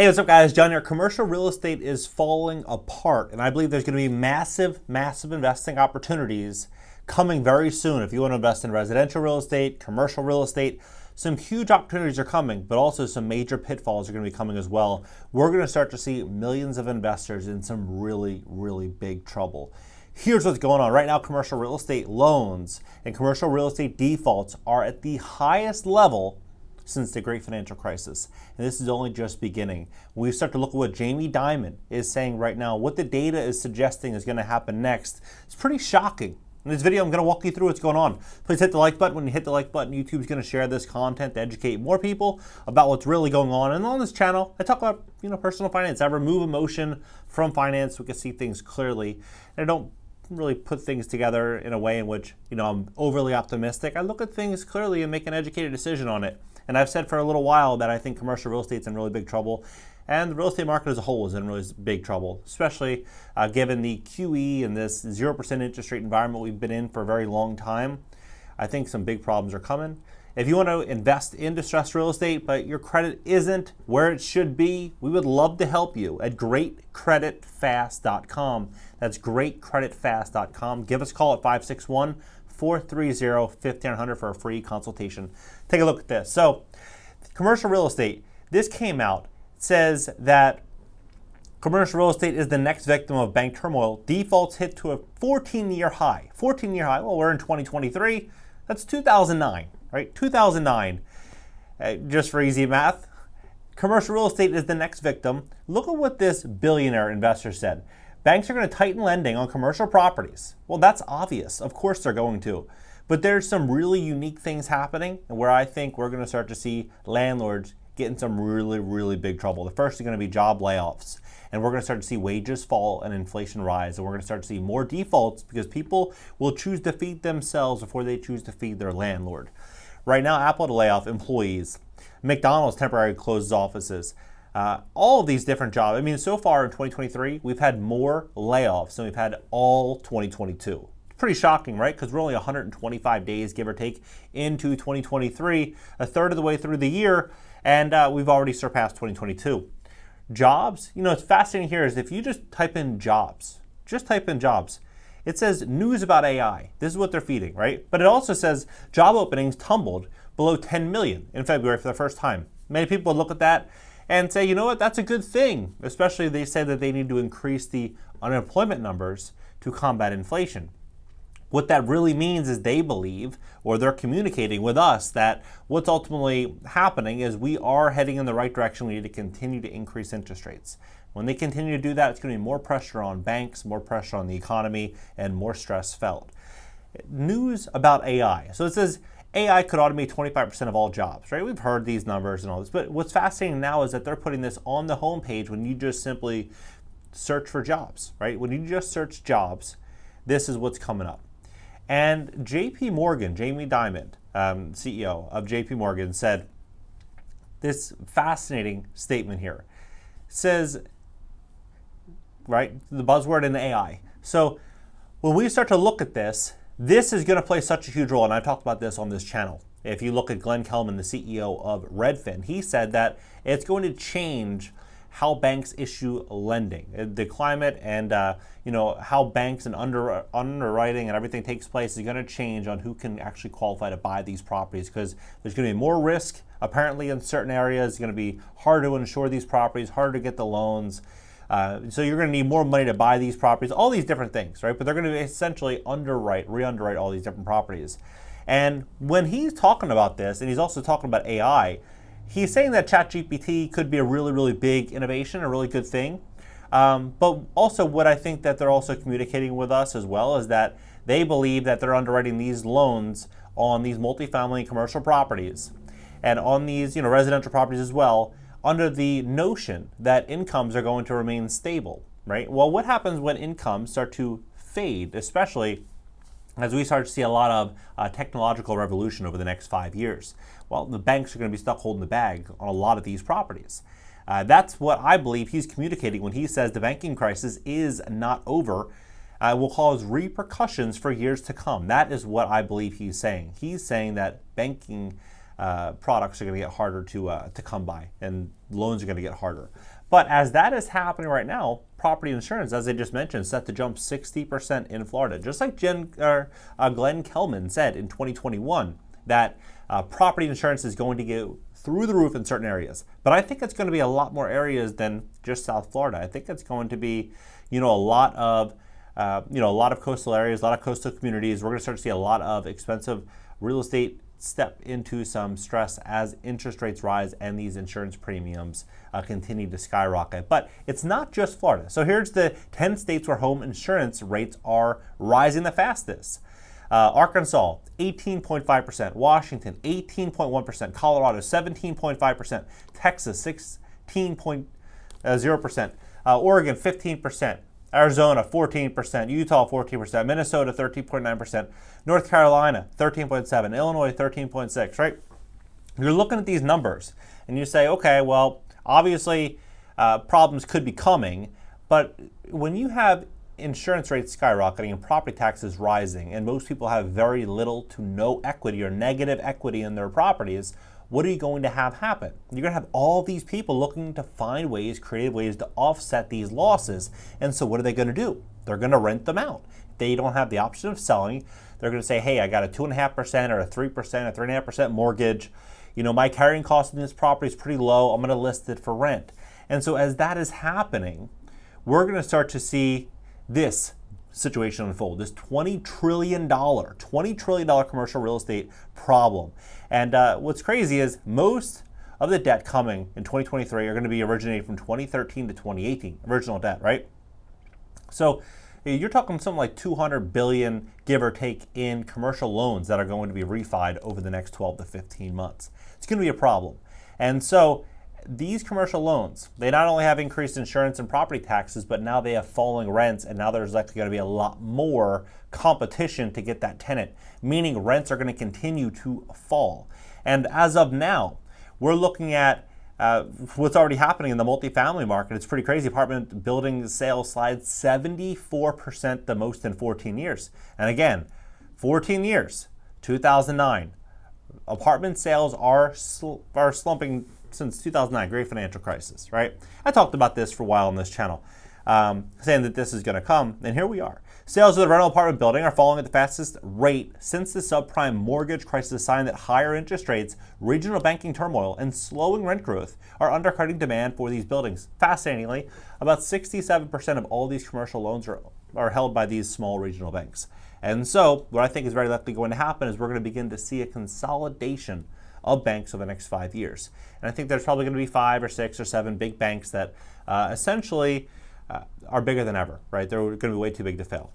Hey, what's up guys? John here. Commercial real estate is falling apart, and I believe there's going to be massive investing opportunities coming very soon. If you want to invest in residential real estate, commercial real estate, some huge opportunities are coming, but also some major pitfalls are going to be coming as well. We're going to start to see millions of investors in some really big trouble. Here's what's going on. Right now, commercial real estate loans and commercial real estate defaults are at the highest level since the great financial crisis. And this is only just beginning. When we start to look at what Jamie Dimon is saying right now, what the data is suggesting is going to happen next, it's pretty shocking. In this video, I'm going to walk you through what's going on. Please hit the like button. When you hit the like button, YouTube's going to share this content to educate more people about what's really going on. And on this channel, I talk about personal finance. I remove emotion from finance so we can see things clearly. And I don't really put things together in a way in which I'm overly optimistic. I look at things clearly and make an educated decision on it. And I've said for a little while that I think commercial real estate's in really big trouble, and the real estate market as a whole is in really big trouble, especially given the QE and this 0% interest rate environment we've been in for a very long time. I think some big problems are coming. If you want to invest in distressed real estate, but your credit isn't where it should be, we would love to help you at greatcreditfast.com. That's greatcreditfast.com. Give us a call at 561-430-1500 for a free consultation. Take a look at this. So, commercial real estate, this came out. It says that commercial real estate is the next victim of bank turmoil. Defaults hit to a 14-year high. 14-year high. Well, we're in 2023. That's 2009, right? 2009. Just for easy math, commercial real estate is the next victim. Look at what this billionaire investor said. Banks are going to tighten lending on commercial properties. Well, that's obvious. Of course they're going to. But there's some really unique things happening where I think we're going to start to see landlords get in some really big trouble. The first is going to be job layoffs. And we're going to start to see wages fall and inflation rise. And we're going to start to see more defaults because people will choose to feed themselves before they choose to feed their landlord. Right now, Apple to lay off employees. McDonald's temporarily closes offices. All of these different jobs. I mean, so far in 2023, we've had more layoffs than we've had all 2022. It's pretty shocking, right? Because we're only 125 days, give or take, into 2023, a third of the way through the year, and we've already surpassed 2022. Jobs, it's fascinating here is if you just type in jobs, it says news about AI. This is what they're feeding, right? But it also says job openings tumbled below 10 million in February for the first time. Many people would look at that and say, you know what, that's a good thing. Especially they say that they need to increase the unemployment numbers to combat inflation. What that really means is they believe, or they're communicating with us, that what's ultimately happening is we are heading in the right direction. We need to continue to increase interest rates. When they continue to do that, it's going to be more pressure on banks, more pressure on the economy, and more stress felt. News about AI. So it says AI could automate 25% of all jobs, right? We've heard these numbers and all this, but what's fascinating now is that they're putting this on the homepage when you just simply search for jobs, right? When you just search jobs, this is what's coming up. And JP Morgan, Jamie Dimon, CEO of JP Morgan, said this fascinating statement here. Says, right, the buzzword in AI. So when we start to look at this, this is going to play such a huge role, and I've talked about this on this channel. If you look at Glenn Kelman, the CEO of Redfin, he said that it's going to change how banks issue lending. The climate and how banks and underwriting and everything takes place is going to change on who can actually qualify to buy these properties, because there's going to be more risk apparently in certain areas. It's going to be harder to insure these properties, harder to get the loans. So you're going to need more money to buy these properties, all these different things, right? But they're going to essentially re-underwrite all these different properties. And when he's talking about this, and he's also talking about AI, he's saying that ChatGPT could be a really big innovation, a really good thing. But also what I think that they're also communicating with us as well is that they believe that they're underwriting these loans on these multifamily commercial properties and on these residential properties as well, under the notion that incomes are going to remain stable, right? Well, what happens when incomes start to fade, especially as we start to see a lot of technological revolution over the next 5 years? Well, the banks are going to be stuck holding the bag on a lot of these properties. That's what I believe he's communicating when he says the banking crisis is not over. Will cause repercussions for years to come. That is what I believe he's saying. He's saying that banking products are going to get harder to come by, and loans are going to get harder. But as that is happening right now, property insurance, as I just mentioned, is set to jump 60% in Florida. Just like Glenn Kelman said in 2021 that property insurance is going to go through the roof in certain areas. But I think it's going to be a lot more areas than just South Florida. I think it's going to be, a lot of coastal areas, a lot of coastal communities. We're going to start to see a lot of expensive real estate step into some stress as interest rates rise and these insurance premiums continue to skyrocket. But it's not just Florida. So here's the 10 states where home insurance rates are rising the fastest. Arkansas, 18.5%. Washington, 18.1%. Colorado, 17.5%. Texas, 16.0%. Oregon, 15%. Arizona, 14%, Utah, 14%, Minnesota, 13.9%, North Carolina, 13.7%, Illinois, 13.6%, right? You're looking at these numbers and you say, okay, well, obviously problems could be coming, but when you have insurance rates skyrocketing and property taxes rising and most people have very little to no equity or negative equity in their properties, what are you going to have happen? You're going to have all these people looking to find ways, creative ways to offset these losses. And so what are they going to do? They're going to rent them out. If they don't have the option of selling, they're going to say, hey, I got a 2.5% or a 3%, a 3.5% mortgage. My carrying cost in this property is pretty low. I'm going to list it for rent. And so as that is happening, we're going to start to see this situation unfold, this $20 trillion commercial real estate problem. And what's crazy is most of the debt coming in 2023 are going to be originated from 2013 to 2018, original debt, right? So you're talking something like 200 billion, give or take, in commercial loans that are going to be refied over the next 12 to 15 months. It's going to be a problem. And so these commercial loans, they not only have increased insurance and property taxes, but now they have falling rents, and now there's likely going to be a lot more competition to get that tenant, meaning rents are going to continue to fall. And as of now, we're looking at what's already happening in the multifamily market. It's pretty crazy. Apartment building sales slide 74%, the most in 14 years. And again, 14 years, 2009, apartment sales are slumping since 2009, great financial crisis, right? I talked about this for a while on this channel, saying that this is going to come, and here we are. Sales of the rental apartment building are falling at the fastest rate since the subprime mortgage crisis, a sign that higher interest rates, regional banking turmoil, and slowing rent growth are undercutting demand for these buildings. Fascinatingly, about 67% of all these commercial loans are held by these small regional banks. And so what I think is very likely going to happen is we're going to begin to see a consolidation of banks over the next 5 years. And I think there's probably going to be 5 or 6 or 7 big banks that essentially are bigger than ever, right? They're going to be way too big to fail.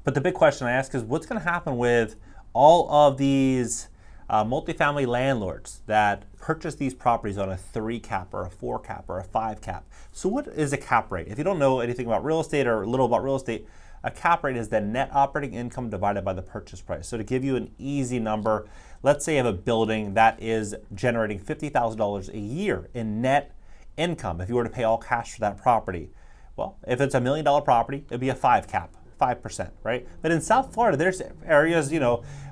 But the big question I ask is what's going to happen with all of these multifamily landlords that purchase these properties on a 3 cap or a 4 cap or a 5 cap? So what is a cap rate? If you don't know anything about real estate or little about real estate, a cap rate is the net operating income divided by the purchase price. So to give you an easy number, let's say you have a building that is generating $50,000 a year in net income if you were to pay all cash for that property. Well, if it's $1 million property, it'd be a 5 cap, 5%, right? But in South Florida, there's areas,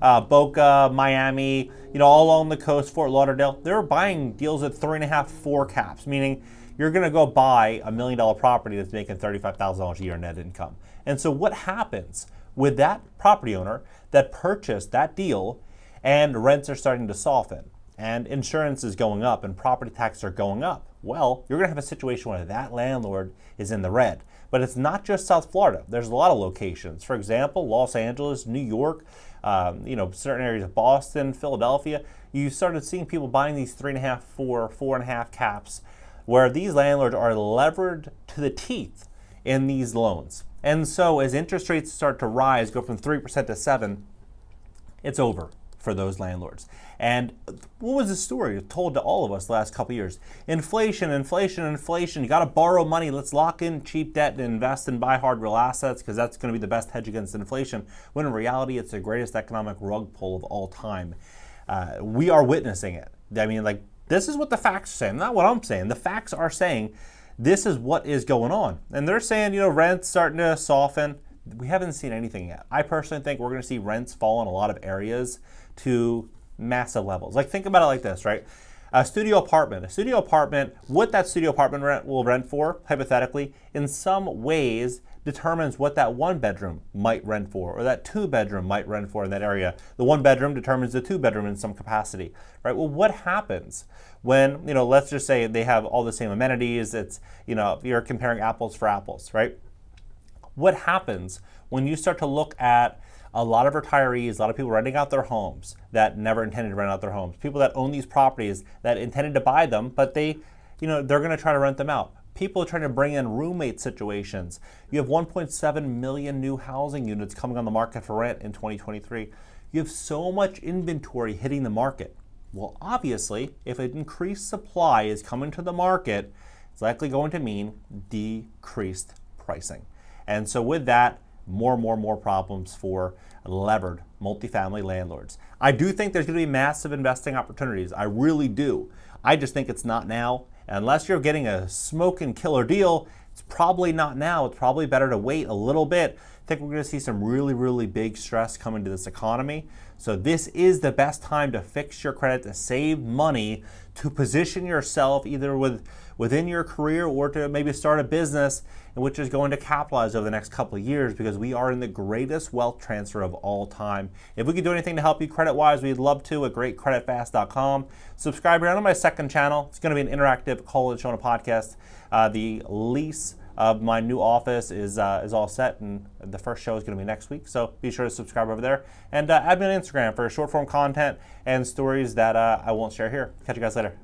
Boca, Miami, all along the coast, Fort Lauderdale, they're buying deals at 3.5, 4 caps, meaning you're going to go buy a $1 million property that's making $35,000 a year net income. And so what happens with that property owner that purchased that deal and rents are starting to soften and insurance is going up and property taxes are going up? Well, you're going to have a situation where that landlord is in the red. But it's not just South Florida. There's a lot of locations. For example, Los Angeles, New York, certain areas of Boston, Philadelphia. You started seeing people buying these 3.5, 4, 4.5 caps, where these landlords are levered to the teeth in these loans. And so as interest rates start to rise, go from 3% to 7%, it's over for those landlords. And what was the story told to all of us the last couple of years? Inflation, inflation, inflation. You got to borrow money. Let's lock in cheap debt and invest and buy hard real assets because that's going to be the best hedge against inflation. When in reality, it's the greatest economic rug pull of all time. We are witnessing it. I mean, this is what the facts are saying, not what I'm saying. The facts are saying this is what is going on. And they're saying, rent's starting to soften. We haven't seen anything yet. I personally think we're going to see rents fall in a lot of areas to massive levels. Like, think about it like this, right? A studio apartment, what that studio apartment will rent for, hypothetically, in some ways determines what that one bedroom might rent for, or that two bedroom might rent for in that area. The one bedroom determines the two bedroom in some capacity, right? Well, what happens when, let's just say they have all the same amenities, it's, you're comparing apples for apples, right? What happens when you start to look at a lot of retirees, a lot of people renting out their homes that never intended to rent out their homes, people that own these properties that intended to buy them, but they're going to try to rent them out. People are trying to bring in roommate situations. You have 1.7 million new housing units coming on the market for rent in 2023. You have so much inventory hitting the market. Well, obviously, if an increased supply is coming to the market, it's likely going to mean decreased pricing. And so with that, more problems for levered multifamily landlords. I do think there's going to be massive investing opportunities. I really do. I just think it's not now. Unless you're getting a smoking killer deal, it's probably not now. It's probably better to wait a little bit. I think we're going to see some really big stress come into this economy. So this is the best time to fix your credit, to save money, to position yourself either within your career or to maybe start a business which is going to capitalize over the next couple of years, because we are in the greatest wealth transfer of all time. If we could do anything to help you credit-wise, we'd love to at greatcreditfast.com. Subscribe here on my second channel. It's going to be an interactive call and show and a podcast. The lease of my new office is all set, and the first show is going to be next week. So be sure to subscribe over there, and add me on Instagram for short form content and stories that I won't share here. Catch you guys later.